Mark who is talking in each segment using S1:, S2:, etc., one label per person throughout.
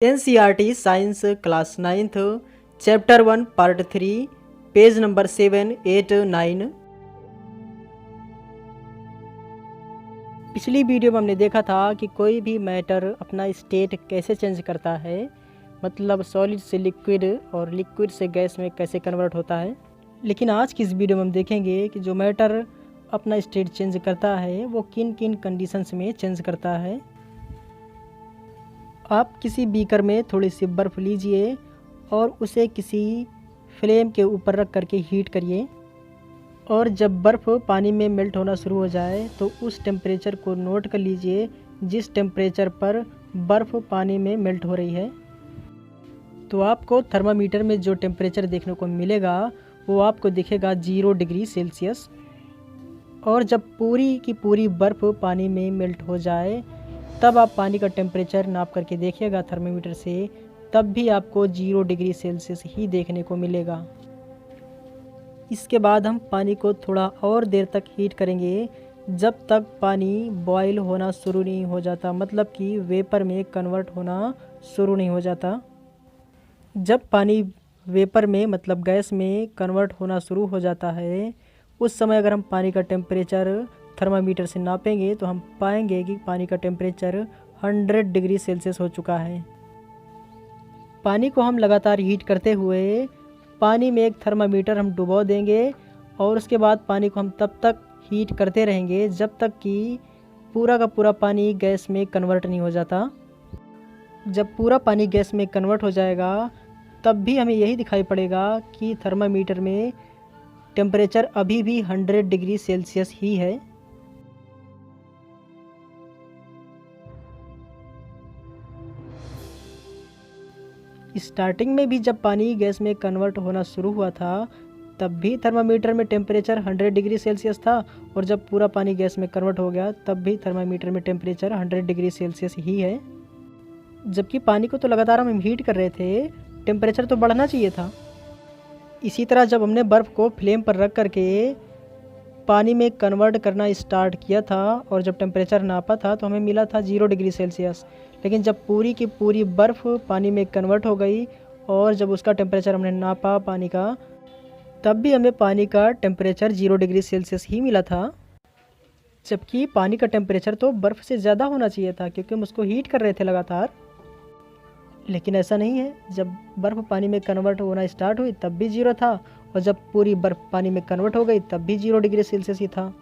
S1: NCERT science class 9th chapter 1 part 3 page number 7, 8, 9। पिछली video में हमने देखा था कि कोई भी मैटर अपना स्टेट कैसे चेंज करता है, मतलब सॉलिड से लिक्विड और लिक्विड से गैस में कैसे कन्वर्ट होता है। लेकिन आज की इस वीडियो में हम देखेंगे कि जो मैटर अपना स्टेट चेंज करता है वो किन किन कंडीशंस में चेंज करता है। आप किसी बीकर में थोड़ी सी बर्फ़ लीजिए और उसे किसी फ्लेम के ऊपर रख करके हीट करिए, और जब बर्फ़ पानी में मेल्ट होना शुरू हो जाए तो उस टेम्परेचर को नोट कर लीजिए जिस टेम्परेचर पर बर्फ़ पानी में मेल्ट हो रही है। तो आपको थर्मामीटर में जो टेम्परेचर देखने को मिलेगा वो आपको दिखेगा 0 डिग्री सेल्सियस। और जब पूरी की पूरी बर्फ़ पानी में मेल्ट हो जाए तब आप पानी का टेम्परेचर नाप करके देखिएगा थर्मामीटर से, तब भी आपको 0 डिग्री सेल्सियस ही देखने को मिलेगा। इसके बाद हम पानी को थोड़ा और देर तक हीट करेंगे जब तक पानी बॉयल होना शुरू नहीं हो जाता, मतलब कि वेपर में कन्वर्ट होना शुरू नहीं हो जाता। जब पानी वेपर में मतलब गैस में कन्वर्ट होना शुरू हो जाता है उस समय अगर हम पानी का टेम्परेचर थर्मामीटर से नापेंगे तो हम पाएंगे कि पानी का टेम्परेचर 100 डिग्री सेल्सियस हो चुका है। पानी को हम लगातार हीट करते हुए पानी में एक थर्मामीटर हम डुबो देंगे और उसके बाद पानी को हम तब तक हीट करते रहेंगे जब तक कि पूरा का पूरा पानी गैस में कन्वर्ट नहीं हो जाता। जब पूरा पानी गैस में कन्वर्ट हो जाएगा तब भी हमें यही दिखाई पड़ेगा कि थर्मामीटर में टेम्परेचर अभी भी 100 डिग्री सेल्सियस ही है। स्टार्टिंग में भी जब पानी गैस में कन्वर्ट होना शुरू हुआ था तब भी थर्मामीटर में टेम्परेचर 100 डिग्री सेल्सियस था, और जब पूरा पानी गैस में कन्वर्ट हो गया तब भी थर्मामीटर में टेम्परेचर 100 डिग्री सेल्सियस ही है। जबकि पानी को तो लगातार हम हीट कर रहे थे, टेम्परेचर तो बढ़ना चाहिए था। इसी तरह जब हमने बर्फ़ को फ्लेम पर रख करके पानी में कन्वर्ट करना स्टार्ट किया था और जब टेम्परेचर नापा था तो हमें मिला था 0 डिग्री सेल्सियस। लेकिन जब पूरी की पूरी बर्फ़ पानी में कन्वर्ट हो गई और जब उसका टेम्परेचर हमने नापा पानी का, तब भी हमें पानी का टेम्परेचर 0 डिग्री सेल्सियस ही मिला था। जबकि पानी का टेम्परेचर तो बर्फ़ से ज़्यादा होना चाहिए था क्योंकि हम उसको हीट कर रहे थे लगातार। लेकिन ऐसा नहीं है, जब बर्फ़ पानी में कन्वर्ट होना स्टार्ट हुई तब भी 0 था, और जब पूरी बर्फ़ पानी में कन्वर्ट हो गई तब भी 0 डिग्री सेल्सियस ही था।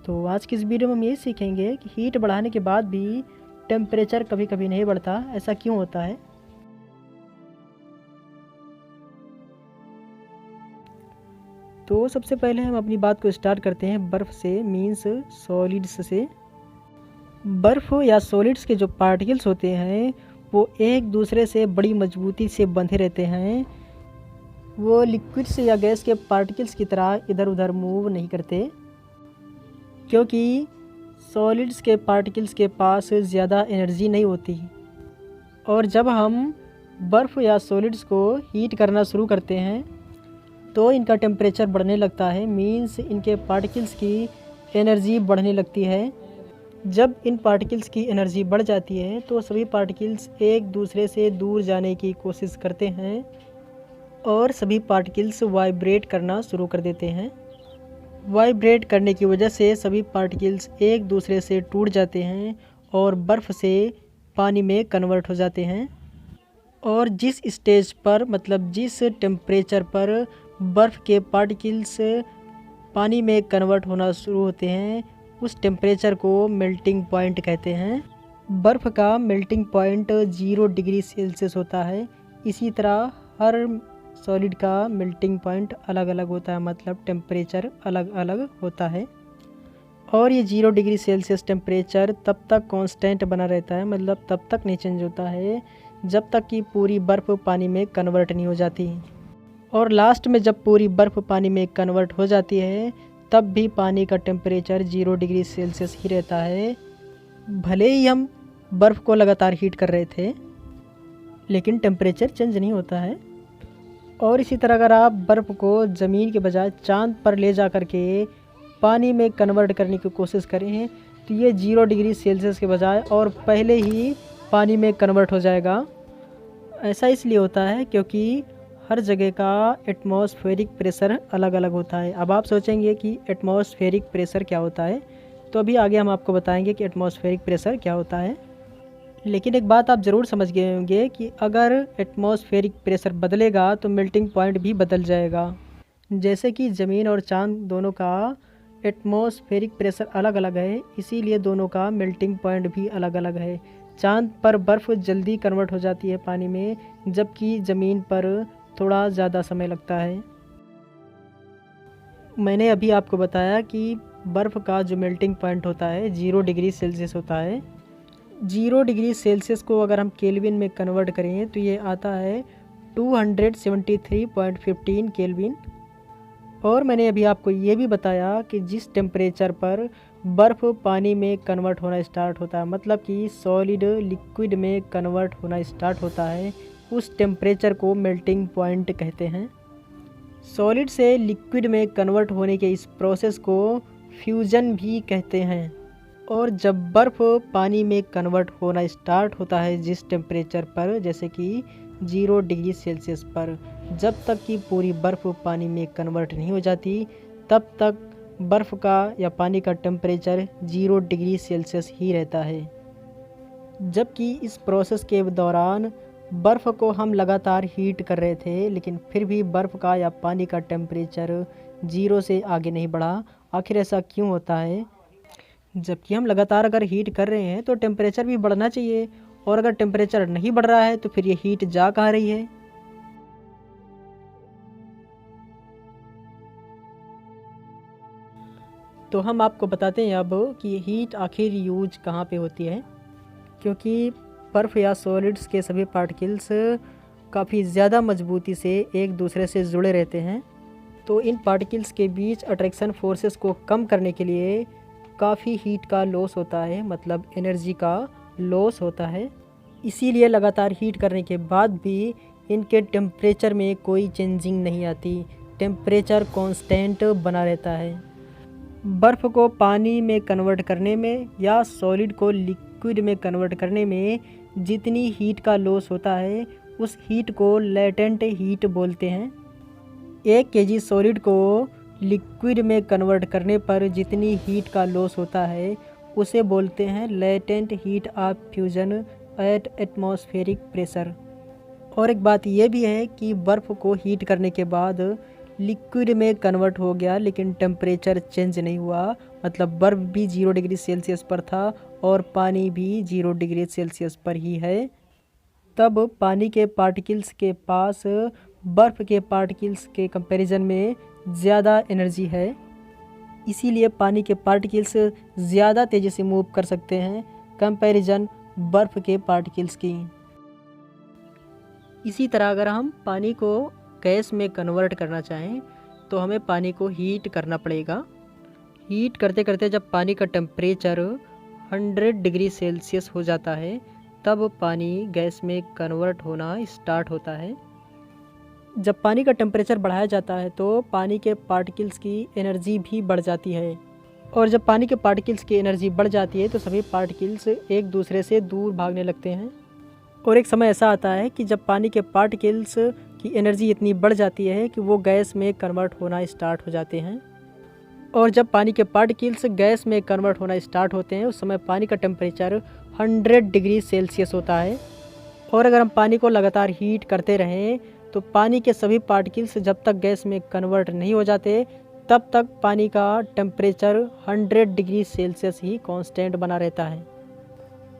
S1: तो आज की इस वीडियो में हम ये सीखेंगे कि हीट बढ़ाने के बाद भी टेम्परेचर कभी कभी नहीं बढ़ता, ऐसा क्यों होता है। तो सबसे पहले हम अपनी बात को स्टार्ट करते हैं बर्फ़ से, मीन्स सॉलिड्स से। बर्फ़ या सॉलिड्स के जो पार्टिकल्स होते हैं वो एक दूसरे से बड़ी मजबूती से बंधे रहते हैं। वो लिक्विड्स या गैस के पार्टिकल्स की तरह इधर उधर मूव नहीं करते, क्योंकि सॉलिड्स के पार्टिकल्स के पास ज़्यादा एनर्जी नहीं होती। और जब हम बर्फ़ या सॉलिड्स को हीट करना शुरू करते हैं तो इनका टेम्परेचर बढ़ने लगता है, मीन्स इनके पार्टिकल्स की एनर्जी बढ़ने लगती है। जब इन पार्टिकल्स की एनर्जी बढ़ जाती है तो सभी पार्टिकल्स एक दूसरे से दूर जाने की कोशिश करते हैं और सभी पार्टिकल्स वाइब्रेट करना शुरू कर देते हैं। वाइब्रेट करने की वजह से सभी पार्टिकल्स एक दूसरे से टूट जाते हैं और बर्फ़ से पानी में कन्वर्ट हो जाते हैं। और जिस स्टेज पर, मतलब जिस टेम्परेचर पर बर्फ़ के पार्टिकल्स पानी में कन्वर्ट होना शुरू होते हैं उस टेम्परेचर को मेल्टिंग पॉइंट कहते हैं। बर्फ़ का मेल्टिंग पॉइंट 0 डिग्री सेल्सियस होता है। इसी तरह हर सॉलिड का मेल्टिंग पॉइंट अलग अलग होता है, मतलब टेम्परेचर अलग अलग होता है। और ये 0 डिग्री सेल्सियस टेम्परेचर तब तक कांस्टेंट बना रहता है, मतलब तब तक नहीं चेंज होता है जब तक कि पूरी बर्फ़ पानी में कन्वर्ट नहीं हो जाती। और लास्ट में जब पूरी बर्फ़ पानी में कन्वर्ट हो जाती है तब भी पानी का टेम्परेचर 0 डिग्री सेल्सियस ही रहता है। भले ही हम बर्फ़ को लगातार हीट कर रहे थे लेकिन टेम्परेचर चेंज नहीं होता है। और इसी तरह अगर आप बर्फ़ को ज़मीन के बजाय चाँद पर ले जा कर के पानी में कन्वर्ट करने की कोशिश करें तो ये 0 डिग्री सेल्सियस के बजाय और पहले ही पानी में कन्वर्ट हो जाएगा। ऐसा इसलिए होता है क्योंकि हर जगह का एटमॉस्फेरिक प्रेशर अलग अलग होता है। अब आप सोचेंगे कि एटमॉस्फेरिक प्रेशर क्या होता है, तो अभी आगे हम आपको बताएंगे कि एटमॉस्फेरिक प्रेशर क्या होता है। लेकिन एक बात आप ज़रूर समझ गए होंगे कि अगर एटमॉस्फेरिक प्रेशर बदलेगा तो मेल्टिंग पॉइंट भी बदल जाएगा। जैसे कि ज़मीन और चाँद दोनों का एटमॉस्फेरिक प्रेशर अलग अलग है, इसीलिए दोनों का मेल्टिंग पॉइंट भी अलग अलग है। चाँद पर बर्फ़ जल्दी कन्वर्ट हो जाती है पानी में, जबकि ज़मीन पर थोड़ा ज़्यादा समय लगता है। मैंने अभी आपको बताया कि बर्फ़ का जो मेल्टिंग पॉइंट होता है 0 डिग्री सेल्सियस होता है। 0 डिग्री सेल्सियस को अगर हम केल्विन में कन्वर्ट करें तो ये आता है 273.15 केल्विन। और मैंने अभी आपको ये भी बताया कि जिस टेम्परेचर पर बर्फ़ पानी में कन्वर्ट होना स्टार्ट होता है, मतलब कि सॉलिड लिक्विड में कन्वर्ट होना स्टार्ट होता है, उस टेम्परेचर को मेल्टिंग पॉइंट कहते हैं। सॉलिड से लिक्विड में कन्वर्ट होने के इस प्रोसेस को फ्यूजन भी कहते हैं। और जब बर्फ़ पानी में कन्वर्ट होना स्टार्ट होता है जिस टेम्परेचर पर, जैसे कि 0 डिग्री सेल्सियस पर, जब तक कि पूरी बर्फ़ पानी में कन्वर्ट नहीं हो जाती तब तक बर्फ़ का या पानी का टेम्परेचर 0 डिग्री सेल्सियस ही रहता है। जबकि इस प्रोसेस के दौरान बर्फ़ को हम लगातार हीट कर रहे थे, लेकिन फिर भी बर्फ़ का या पानी का टेम्परेचर 0 से आगे नहीं बढ़ा। आखिर ऐसा क्यों होता है? जबकि हम लगातार अगर हीट कर रहे हैं तो टेम्परेचर भी बढ़ना चाहिए, और अगर टेम्परेचर नहीं बढ़ रहा है तो फिर ये हीट जा कहाँ रही है? तो हम आपको बताते हैं अब कि हीट आखिर यूज कहाँ पे होती है। क्योंकि बर्फ़ या सॉलिड्स के सभी पार्टिकल्स काफ़ी ज़्यादा मजबूती से एक दूसरे से जुड़े रहते हैं, तो इन पार्टिकल्स के बीच अट्रैक्शन फोर्सेस को कम करने के लिए काफ़ी हीट का लॉस होता है, मतलब एनर्जी का लॉस होता है। इसीलिए लगातार हीट करने के बाद भी इनके टेम्परेचर में कोई चेंजिंग नहीं आती, टेम्परेचर कांस्टेंट बना रहता है। बर्फ़ को पानी में कन्वर्ट करने में या सॉलिड को लिक्विड में कन्वर्ट करने में जितनी हीट का लॉस होता है, उस हीट को लेटेंट हीट बोलते हैं। 1 केजी सॉलिड को लिक्विड में कन्वर्ट करने पर जितनी हीट का लॉस होता है, उसे बोलते हैं latent heat of fusion at atmospheric pressure. और एक बात यह भी है कि बर्फ़ को हीट करने के बाद लिक्विड में कन्वर्ट हो गया, लेकिन टेम्परेचर चेंज नहीं हुआ, मतलब बर्फ़ भी 0 डिग्री सेल्सियस पर था और पानी भी 0 डिग्री सेल्सियस पर ही है। तब पानी के पार्टिकल्स के पास बर्फ़ के पार्टिकल्स के कंपैरिजन में ज़्यादा एनर्जी है, इसीलिए पानी के पार्टिकल्स ज़्यादा तेज़ी से मूव कर सकते हैं कंपैरिजन बर्फ़ के पार्टिकल्स की। इसी तरह अगर हम पानी को गैस में कन्वर्ट करना चाहें तो हमें पानी को हीट करना पड़ेगा। हीट करते करते जब पानी का टेम्परेचर 100 डिग्री सेल्सियस हो जाता है, तब पानी गैस में कन्वर्ट होना स्टार्ट होता है। जब पानी का टेम्परेचर बढ़ाया जाता है तो पानी के पार्टिकल्स की एनर्जी भी बढ़ जाती है, और जब पानी के पार्टिकल्स की एनर्जी बढ़ जाती है तो सभी पार्टिकल्स एक दूसरे से दूर भागने लगते हैं। और एक समय ऐसा आता है कि जब पानी के पार्टिकल्स की एनर्जी इतनी बढ़ जाती है कि वो गैस में कन्वर्ट होना स्टार्ट हो जाते हैं। और जब पानी के पार्टिकल्स गैस में कन्वर्ट होना स्टार्ट होते हैं, उस समय पानी का टेम्परेचर 100 डिग्री सेल्सियस होता है। और अगर हम पानी को लगातार हीट करते रहें तो पानी के सभी पार्टिकल्स जब तक गैस में कन्वर्ट नहीं हो जाते, तब तक पानी का टेम्परेचर 100 डिग्री सेल्सियस ही कांस्टेंट बना रहता है।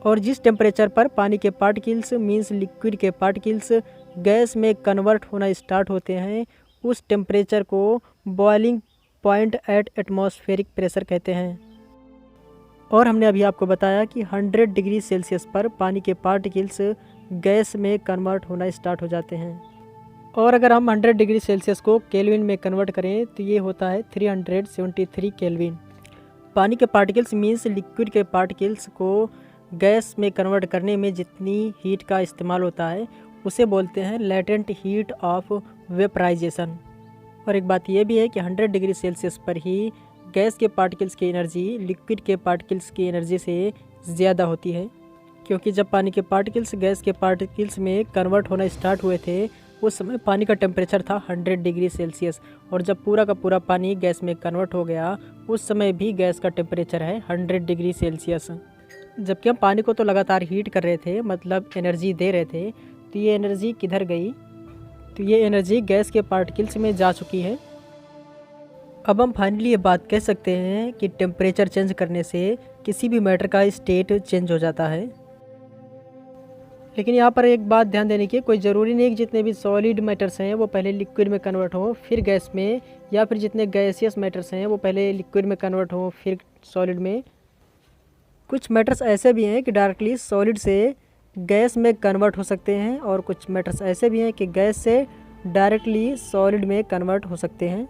S1: और जिस टेम्परेचर पर पानी के पार्टिकल्स मींस लिक्विड के पार्टिकल्स गैस में कन्वर्ट होना स्टार्ट होते हैं, उस टेम्परेचर को boiling point at atmospheric pressure कहते हैं। और हमने अभी आपको बताया कि 100 डिग्री सेल्सियस पर पानी के पार्टिकल्स गैस में कन्वर्ट होना स्टार्ट हो जाते हैं। और अगर हम 100 डिग्री सेल्सियस को केल्विन में कन्वर्ट करें तो ये होता है 373 केल्विन। पानी के पार्टिकल्स मींस लिक्विड के पार्टिकल्स को गैस में कन्वर्ट करने में जितनी हीट का इस्तेमाल होता है, उसे बोलते हैं लेटेंट हीट ऑफ वेपराइजेशन। और एक बात यह भी है कि 100 डिग्री सेल्सियस पर ही गैस के पार्टिकल्स की एनर्जी लिक्विड के पार्टिकल्स की एनर्जी से ज़्यादा होती है। क्योंकि जब पानी के पार्टिकल्स गैस के पार्टिकल्स में कन्वर्ट होना स्टार्ट हुए थे उस समय पानी का टेम्परेचर था 100 डिग्री सेल्सियस, और जब पूरा का पूरा पानी गैस में कन्वर्ट हो गया उस समय भी गैस का टेम्परेचर है 100 डिग्री सेल्सियस। जबकि हम पानी को तो लगातार हीट कर रहे थे, मतलब एनर्जी दे रहे थे, तो ये एनर्जी किधर गई? तो ये एनर्जी गैस के पार्टिकल्स में जा चुकी है। अब हम फाइनली ये बात कह सकते हैं कि टेम्परेचर चेंज करने से किसी भी मैटर का स्टेट चेंज हो जाता है। लेकिन यहाँ पर एक बात ध्यान देने की, कोई ज़रूरी नहीं कि जितने भी सॉलिड मैटर्स हैं वो पहले लिक्विड में कन्वर्ट हों फिर गैस में, या फिर जितने गैसियस मैटर्स हैं वो पहले लिक्विड में कन्वर्ट हों फिर सॉलिड में। कुछ मैटर्स ऐसे भी हैं कि डायरेक्टली सॉलिड से गैस में कन्वर्ट हो सकते हैं, और कुछ मैटर्स ऐसे भी हैं कि गैस से डायरेक्टली सॉलिड में कन्वर्ट हो सकते हैं।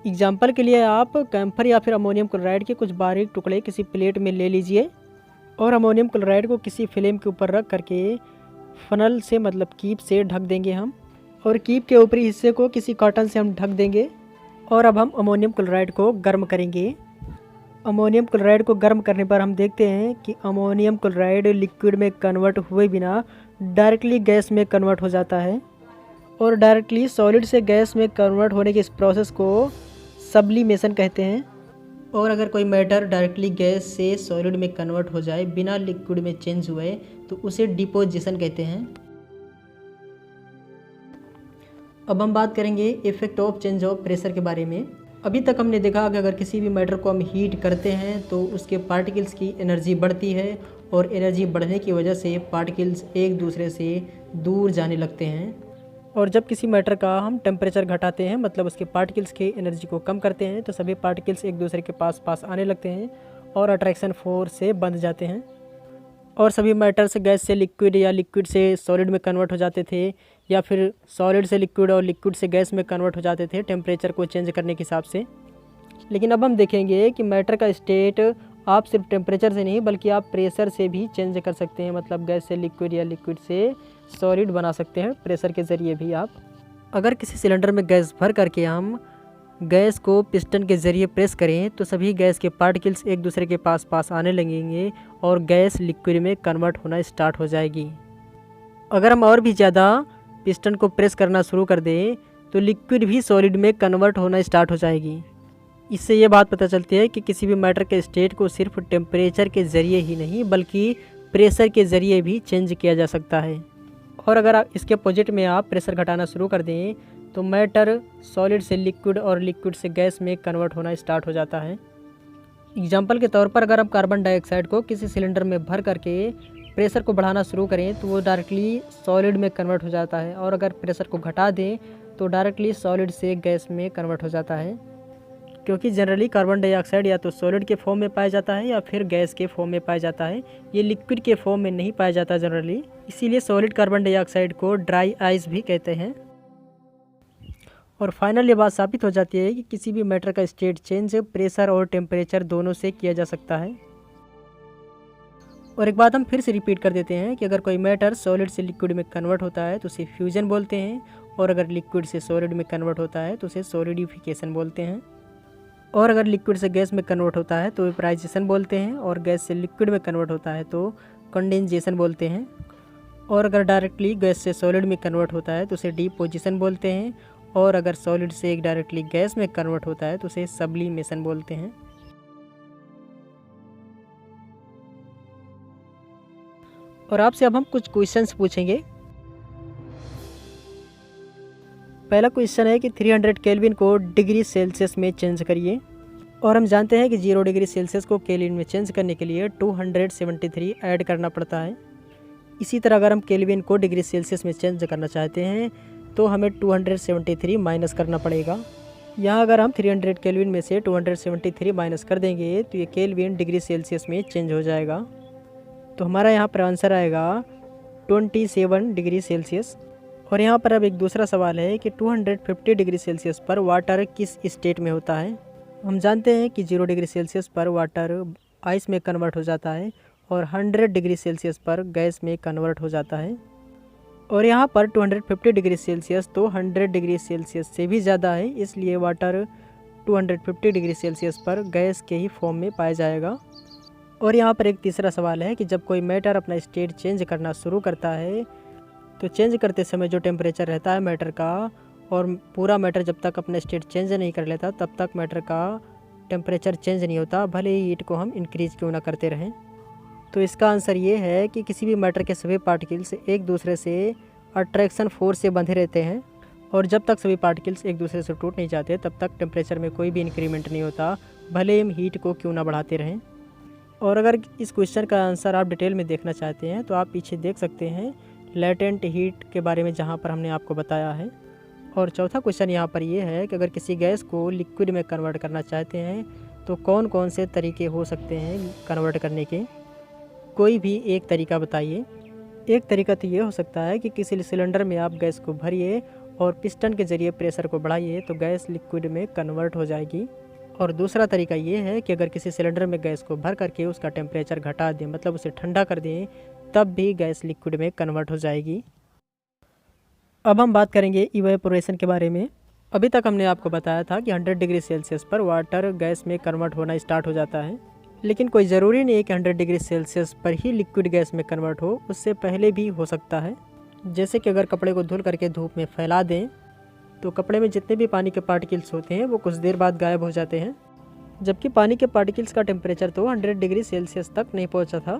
S1: एग्जाम्पल के लिए आप कैम्फर या फिर अमोनियम क्लोराइड के कुछ बारीक टुकड़े किसी प्लेट में ले लीजिए और अमोनियम क्लोराइड को किसी फ्लेम के ऊपर रख करके फनल से, मतलब कीप से ढक देंगे हम, और कीप के ऊपरी हिस्से को किसी कॉटन से हम ढक देंगे। और अब हम अमोनियम क्लोराइड को गर्म करेंगे। अमोनियम क्लोराइड को गर्म करने पर हम देखते हैं कि अमोनियम क्लोराइड लिक्विड में कन्वर्ट हुए बिना डायरेक्टली गैस में कन्वर्ट हो जाता है, और डायरेक्टली सॉलिड से गैस में कन्वर्ट होने के इस प्रोसेस को सब्लिमेशन कहते हैं। और अगर कोई मैटर डायरेक्टली गैस से सॉलिड में कन्वर्ट हो जाए बिना लिक्विड में चेंज हुए तो उसे डिपोजिशन कहते हैं। अब हम बात करेंगे effect of change of pressure के बारे में। अभी तक हमने देखा कि अगर किसी भी मैटर को हम हीट करते हैं तो उसके पार्टिकल्स की एनर्जी बढ़ती है, और एनर्जी बढ़ने की वजह से पार्टिकल्स एक दूसरे से दूर जाने लगते हैं। और जब किसी मैटर का हम टेम्परेचर घटाते हैं, मतलब उसके पार्टिकल्स की एनर्जी को कम करते हैं, तो सभी पार्टिकल्स एक दूसरे के पास आने लगते हैं और अट्रैक्शन फोर्स से बंध जाते हैं, और सभी मैटर्स गैस से लिक्विड या लिक्विड से सॉलिड में कन्वर्ट हो जाते थे, या फिर सॉलिड से लिक्विड और लिक्विड से गैस में कन्वर्ट हो जाते थे टेम्परेचर को चेंज करने के हिसाब से। लेकिन अब हम देखेंगे कि मैटर का स्टेट आप सिर्फ टेम्परेचर से नहीं बल्कि आप प्रेशर से भी चेंज कर सकते हैं, मतलब गैस से लिक्विड या लिक्विड से सॉलिड बना सकते हैं प्रेशर के ज़रिए भी आप। अगर किसी सिलेंडर में गैस भर करके हम गैस को पिस्टन के ज़रिए प्रेस करें तो सभी गैस के पार्टिकल्स एक दूसरे के पास आने लगेंगे और गैस लिक्विड में कन्वर्ट होना स्टार्ट हो जाएगी। अगर हम और भी ज़्यादा पिस्टन को प्रेस करना शुरू कर दें तो लिक्विड भी सॉलिड में कन्वर्ट होना स्टार्ट हो जाएगी। इससे ये बात पता चलती है कि किसी भी मैटर के स्टेट को सिर्फ टेम्परेचर के ज़रिए ही नहीं बल्कि प्रेशर के ज़रिए भी चेंज किया जा सकता है। और अगर आप इसके अपोजिट में आप प्रेशर घटाना शुरू कर दें तो मैटर सॉलिड से लिक्विड और लिक्विड से गैस में कन्वर्ट होना स्टार्ट हो जाता है। एग्जाम्पल के तौर पर अगर हम कार्बन डाइऑक्साइड को किसी सिलेंडर में भर करके प्रेशर को बढ़ाना शुरू करें तो वो डायरेक्टली सॉलिड में कन्वर्ट हो जाता है, और अगर प्रेशर को घटा दें तो डायरेक्टली सॉलिड से गैस में कन्वर्ट हो जाता है। क्योंकि जनरली कार्बन डाइऑक्साइड या तो सॉलिड के फॉर्म में पाया जाता है या फिर गैस के फॉर्म में पाया जाता है, ये लिक्विड के फॉर्म में नहीं पाया जाता जनरली। इसीलिए सॉलिड कार्बन डाइऑक्साइड को ड्राई आइस भी कहते हैं। और फाइनल ये बात साबित हो जाती है कि किसी भी मैटर का स्टेट चेंज प्रेशर और टेम्परेचर दोनों से किया जा सकता है। और एक बात हम फिर से रिपीट कर देते हैं कि अगर कोई मैटर सॉलिड से लिक्विड में कन्वर्ट होता है तो उसे फ्यूजन बोलते हैं, और अगर लिक्विड से सॉलिड में कन्वर्ट होता है तो उसे सॉलिडिफिकेशन बोलते हैं, और अगर लिक्विड से गैस में कन्वर्ट होता है तो वेपराइजेशन बोलते हैं, और गैस से लिक्विड में कन्वर्ट होता है तो कंडेंसेशन बोलते हैं, और अगर डायरेक्टली गैस से सॉलिड में कन्वर्ट होता है तो उसे डिपोजिशन बोलते हैं, और अगर सॉलिड से एक डायरेक्टली गैस में कन्वर्ट होता है तो उसे सब्लिमेशन बोलते हैं। और आपसे अब हम कुछ क्वेश्चंस पूछेंगे। पहला क्वेश्चन है कि 300 केल्विन को डिग्री सेल्सियस में चेंज करिए, और हम जानते हैं कि 0 डिग्री सेल्सियस को केल्विन में चेंज करने के लिए 273 ऐड करना पड़ता है। इसी तरह अगर हम केल्विन को डिग्री सेल्सियस में चेंज करना चाहते हैं तो हमें 273 माइनस करना पड़ेगा। यहाँ अगर हम 300 केल्विन में से 273 माइनस कर देंगे तो ये केल्विन डिग्री सेल्सियस में चेंज हो जाएगा। तो हमारा यहाँ पर आंसर आएगा 27 डिग्री सेल्सियस। और यहाँ पर अब एक दूसरा सवाल है कि 250 डिग्री सेल्सियस पर वाटर किस स्टेट में होता है। हम जानते हैं कि 0 डिग्री सेल्सियस पर वाटर आइस में कन्वर्ट हो जाता है और 100 डिग्री सेल्सियस पर गैस में कन्वर्ट हो जाता है। और यहाँ पर 250 डिग्री सेल्सियस तो 100 डिग्री सेल्सियस से भी ज़्यादा है, इसलिए वाटर 250 डिग्री सेल्सियस पर गैस के ही फॉर्म में पाया जाएगा। और यहाँ पर एक तीसरा सवाल है कि जब कोई मैटर अपना स्टेट चेंज करना शुरू करता है तो चेंज करते समय जो टेम्परेचर रहता है मैटर का, और पूरा मैटर जब तक अपना स्टेट चेंज नहीं कर लेता तब तक मैटर का टेम्परेचर चेंज नहीं होता, भले ही हीट को हम इंक्रीज क्यों ना करते रहें। तो इसका आंसर ये है कि किसी भी मैटर के सभी पार्टिकल्स एक दूसरे से अट्रैक्शन फोर्स से बंधे रहते हैं, और जब तक सभी पार्टिकल्स एक दूसरे से टूट नहीं जाते तब तक टेम्परेचर में कोई भी इंक्रीमेंट नहीं होता, भले हम हीट को क्यों ना बढ़ाते रहें। और अगर इस क्वेश्चन का आंसर आप डिटेल में देखना चाहते हैं तो आप पीछे देख सकते हैं लेटेंट हीट के बारे में, जहाँ पर हमने आपको बताया है। और चौथा क्वेश्चन यहाँ पर ये है कि अगर किसी गैस को लिक्विड में कन्वर्ट करना चाहते हैं तो कौन कौन से तरीके हो सकते हैं कन्वर्ट करने के, कोई भी एक तरीका बताइए। एक तरीका तो ये हो सकता है कि किसी सिलेंडर में आप गैस को भरिए और पिस्टन के ज़रिए प्रेशर को बढ़ाइए तो गैस लिक्विड में कन्वर्ट हो जाएगी। और दूसरा तरीका ये है कि अगर किसी सिलेंडर में गैस को भर करके उसका टेम्परेचर घटा दें, मतलब उसे ठंडा कर दें, तब भी गैस लिक्विड में कन्वर्ट हो जाएगी। अब हम बात करेंगे इवेपोरेशन के बारे में। अभी तक हमने आपको बताया था कि 100 डिग्री सेल्सियस पर वाटर गैस में कन्वर्ट होना स्टार्ट हो जाता है, लेकिन कोई ज़रूरी नहीं है कि 100 डिग्री सेल्सियस पर ही लिक्विड गैस में कन्वर्ट हो, उससे पहले भी हो सकता है। जैसे कि अगर कपड़े को धुल करके धूप में फैला दें तो कपड़े में जितने भी पानी के पार्टिकल्स होते हैं वो कुछ देर बाद गायब हो जाते हैं, जबकि पानी के पार्टिकल्स का टेम्परेचर तो 100 डिग्री सेल्सियस तक नहीं पहुंचा था।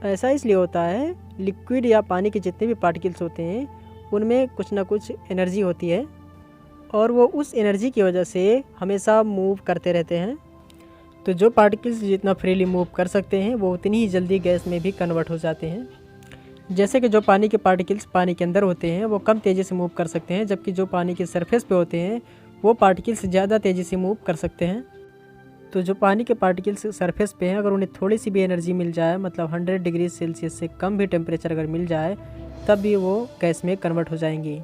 S1: ऐसा इसलिए होता है, लिक्विड या पानी के जितने भी पार्टिकल्स होते हैं उनमें कुछ ना कुछ एनर्जी होती है और वो उस एनर्जी की वजह से हमेशा मूव करते रहते हैं। तो जो पार्टिकल्स जितना फ्रीली मूव कर सकते हैं वो उतनी ही जल्दी गैस में भी कन्वर्ट हो जाते हैं। जैसे कि जो पानी के पार्टिकल्स पानी के अंदर होते हैं वो कम तेज़ी से मूव कर सकते हैं, जबकि जो पानी के सरफेस पे होते हैं वो पार्टिकल्स ज़्यादा तेज़ी से मूव कर सकते हैं। तो जो पानी के पार्टिकल्स सरफेस पे हैं, अगर उन्हें थोड़ी सी भी एनर्जी मिल जाए, मतलब 100 डिग्री सेल्सियस से कम भी टेम्परेचर अगर मिल जाए, तब भी वो गैस में कन्वर्ट हो जाएंगी।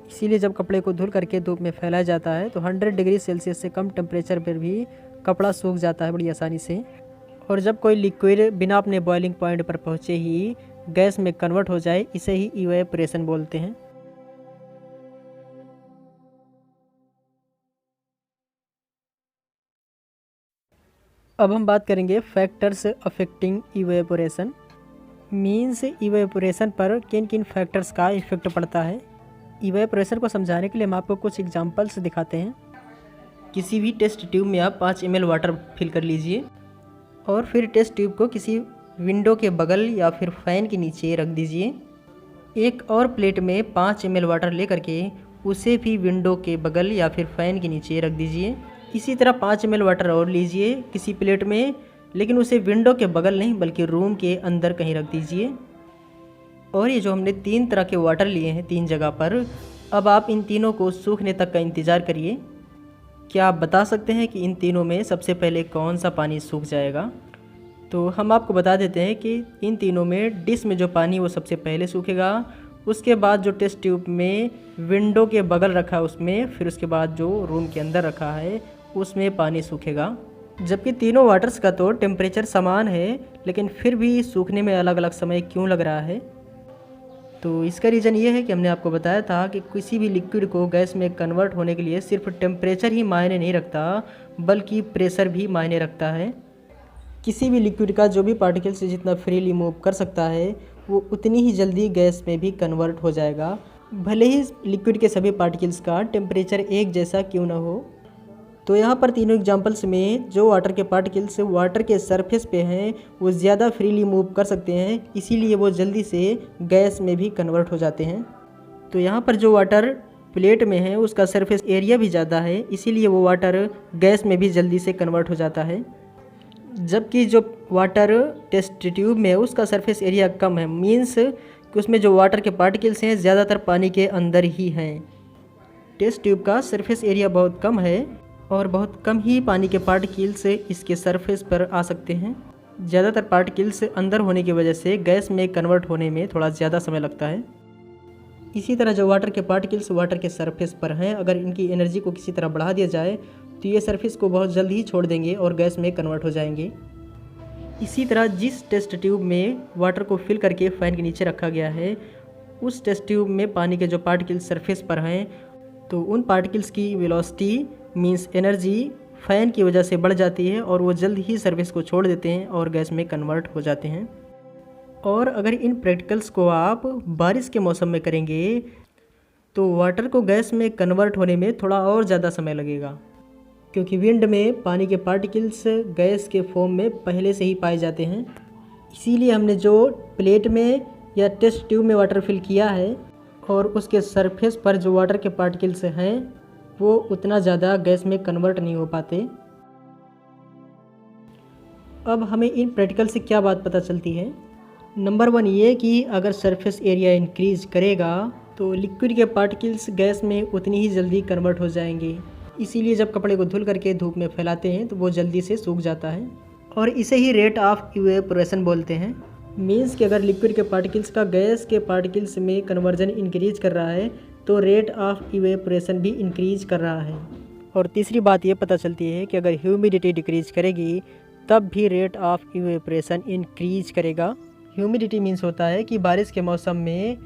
S1: इसीलिए जब कपड़े को धुल करके धूप में फैलाया जाता है तो 100 डिग्री सेल्सियस से कम टेम्परेचर पर भी कपड़ा सूख जाता है बड़ी आसानी से। और जब कोई लिक्विड बिना अपने बॉइलिंग पॉइंट पर पहुँचे ही गैस में कन्वर्ट हो जाए, इसे ही इवेपोरेशन बोलते हैं। अब हम बात करेंगे factors affecting evaporation. Means evaporation पर किन किन फैक्टर्स का इफेक्ट पड़ता है। इवेपोरेशन को समझाने के लिए हम आपको कुछ एग्जांपल्स दिखाते हैं। किसी भी टेस्ट ट्यूब में आप 5 ml वाटर फिल कर लीजिए और फिर टेस्ट ट्यूब को किसी विंडो के बगल या फिर फ़ैन के नीचे रख दीजिए। एक और प्लेट में 5 ml वाटर ले करके उसे भी विंडो के बगल या फिर फ़ैन के नीचे रख दीजिए। इसी तरह 5 ml वाटर और लीजिए किसी प्लेट में, लेकिन उसे विंडो के बगल नहीं बल्कि रूम के अंदर कहीं रख दीजिए। और ये जो हमने 3 तरह के वाटर लिए हैं 3 जगह पर, अब आप इन तीनों को सूखने तक का इंतज़ार करिए। क्या आप बता सकते हैं कि इन तीनों में सबसे पहले कौन सा पानी सूख जाएगा? तो हम आपको बता देते हैं कि इन तीनों में डिश में जो पानी वो सबसे पहले सूखेगा, उसके बाद जो टेस्ट ट्यूब में विंडो के बगल रखा है उसमें, फिर उसके बाद जो रूम के अंदर रखा है उसमें पानी सूखेगा। जबकि तीनों वाटर्स का तो टेम्परेचर समान है, लेकिन फिर भी सूखने में अलग अलग समय क्यों लग रहा है? तो इसका रीज़न ये है कि हमने आपको बताया था कि किसी भी लिक्विड को गैस में कन्वर्ट होने के लिए सिर्फ टेम्परेचर ही मायने नहीं रखता, बल्कि प्रेशर भी मायने रखता है। किसी भी लिक्विड का जो भी पार्टिकल से जितना फ्रीली मूव कर सकता है वो उतनी ही जल्दी गैस में भी कन्वर्ट हो जाएगा, भले ही लिक्विड के सभी पार्टिकल्स का टेम्परेचर एक जैसा क्यों ना हो। तो यहाँ पर तीनों एग्जांपल्स में जो वाटर के पार्टिकल्स वाटर के सरफेस पे हैं वो ज़्यादा फ्रीली मूव कर सकते हैं, इसीलिए वो जल्दी से गैस में भी कन्वर्ट हो जाते हैं। तो यहाँ पर जो वाटर प्लेट में है उसका सरफेस एरिया भी ज़्यादा है, इसीलिए वो वाटर गैस में भी जल्दी से कन्वर्ट हो जाता है। जबकि जो वाटर टेस्ट ट्यूब में है उसका सरफेस एरिया कम है, मीन्स कि उसमें जो वाटर के पार्टिकल्स हैं ज़्यादातर पानी के अंदर ही हैं। टेस्ट ट्यूब का सरफेस एरिया बहुत कम है और बहुत कम ही पानी के पार्टिकल्स इसके सरफेस पर आ सकते हैं। ज़्यादातर पार्टिकल्स अंदर होने की वजह से गैस में कन्वर्ट होने में थोड़ा ज़्यादा समय लगता है। इसी तरह जो वाटर के पार्टिकल्स वाटर के सरफेस पर हैं, अगर इनकी एनर्जी को किसी तरह बढ़ा दिया जाए तो ये सरफेस को बहुत जल्दी ही छोड़ देंगे और गैस में कन्वर्ट हो जाएंगे। इसी तरह जिस टेस्ट ट्यूब में वाटर को फिल करके फ़ैन के नीचे रखा गया है, उस टेस्ट ट्यूब में पानी के जो पार्टिकल्स सरफेस पर हैं, तो उन पार्टिकल्स की वेलोसिटी मीन्स एनर्जी फ़ैन की वजह से बढ़ जाती है और वो जल्द ही सरफेस को छोड़ देते हैं और गैस में कन्वर्ट हो जाते हैं। और अगर इन प्रैक्टिकल्स को आप बारिश के मौसम में करेंगे तो वाटर को गैस में कन्वर्ट होने में थोड़ा और ज़्यादा समय लगेगा, क्योंकि विंड में पानी के पार्टिकल्स गैस के फॉर्म में पहले से ही पाए जाते हैं। इसीलिए हमने जो प्लेट में या टेस्ट ट्यूब में वाटर फिल किया है और उसके सरफेस पर जो वाटर के पार्टिकल्स हैं वो उतना ज़्यादा गैस में कन्वर्ट नहीं हो पाते। अब हमें इन प्रैक्टिकल से क्या बात पता चलती है? नंबर 1 ये कि अगर सरफेस एरिया इंक्रीज करेगा तो लिक्विड के पार्टिकल्स गैस में उतनी ही जल्दी कन्वर्ट हो जाएंगे। इसीलिए जब कपड़े को धुल करके धूप में फैलाते हैं तो वो जल्दी से सूख जाता है और इसे ही रेट ऑफ इवेपोरेशन बोलते हैं। मीन्स कि अगर लिक्विड के पार्टिकल्स का गैस के पार्टिकल्स में कन्वर्जन इंक्रीज कर रहा है तो रेट ऑफ इवेपोरेशन भी इंक्रीज कर रहा है। और तीसरी बात ये पता चलती है कि अगर ह्यूमिडिटी डिक्रीज करेगी तब भी रेट ऑफ इवेपोरेशन इंक्रीज करेगा। ह्यूमिडिटी मीन्स होता है कि बारिश के मौसम में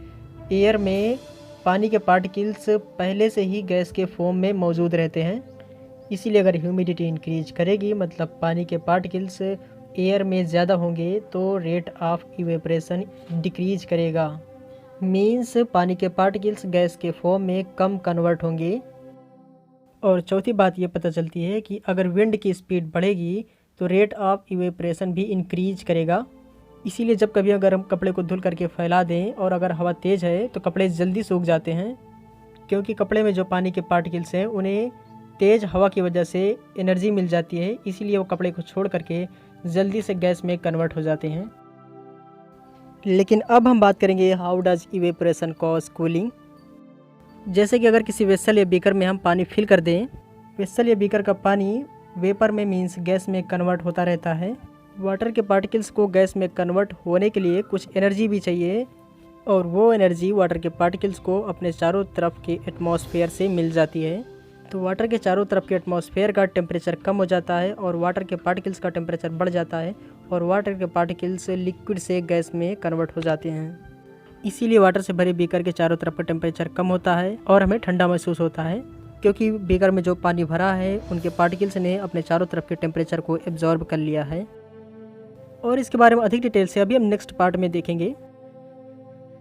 S1: एयर में पानी के पार्टिकल्स पहले से ही गैस के फॉर्म में मौजूद रहते हैं। इसीलिए अगर ह्यूमिडिटी इंक्रीज करेगी मतलब पानी के पार्टिकल्स एयर में ज़्यादा होंगे तो रेट ऑफ इवेपोरेशन डिक्रीज करेगा। मीन्स पानी के पार्टिकल्स गैस के फॉर्म में कम कन्वर्ट होंगे। और चौथी बात ये पता चलती है कि अगर विंड की स्पीड बढ़ेगी तो रेट ऑफ इवेपोरेशन भी इंक्रीज करेगा। इसीलिए जब कभी अगर हम कपड़े को धुल करके फैला दें और अगर हवा तेज़ है तो कपड़े जल्दी सूख जाते हैं, क्योंकि कपड़े में जो पानी के पार्टिकल्स हैं उन्हें तेज़ हवा की वजह से एनर्जी मिल जाती है, इसीलिए वो कपड़े को छोड़ करके जल्दी से गैस में कन्वर्ट हो जाते हैं। लेकिन अब हम बात करेंगे how does evaporation cause cooling. जैसे कि अगर किसी वेसल या बीकर में हम पानी फिल कर दें, वेसल या बीकर का पानी वेपर में मीन्स गैस में कन्वर्ट होता रहता है। वाटर के पार्टिकल्स को गैस में कन्वर्ट होने के लिए कुछ एनर्जी भी चाहिए और वो एनर्जी वाटर के पार्टिकल्स को अपने चारों तरफ के एटमॉस्फेयर से मिल जाती है। तो वाटर के चारों तरफ के एटमॉस्फेयर का टेम्परेचर कम हो जाता है और वाटर के पार्टिकल्स का टेम्परेचर बढ़ जाता है और वाटर के पार्टिकल्स लिक्विड से गैस में कन्वर्ट हो जाते हैं। इसीलिए वाटर से भरे बीकर के चारों तरफ का टेम्परेचर कम होता है और हमें ठंडा महसूस होता है, क्योंकि बीकर में जो पानी भरा है उनके पार्टिकल्स ने अपने चारों तरफ के टेम्परेचर को एब्जॉर्ब कर लिया है। और इसके बारे में अधिक डिटेल से अभी हम नेक्स्ट पार्ट में देखेंगे।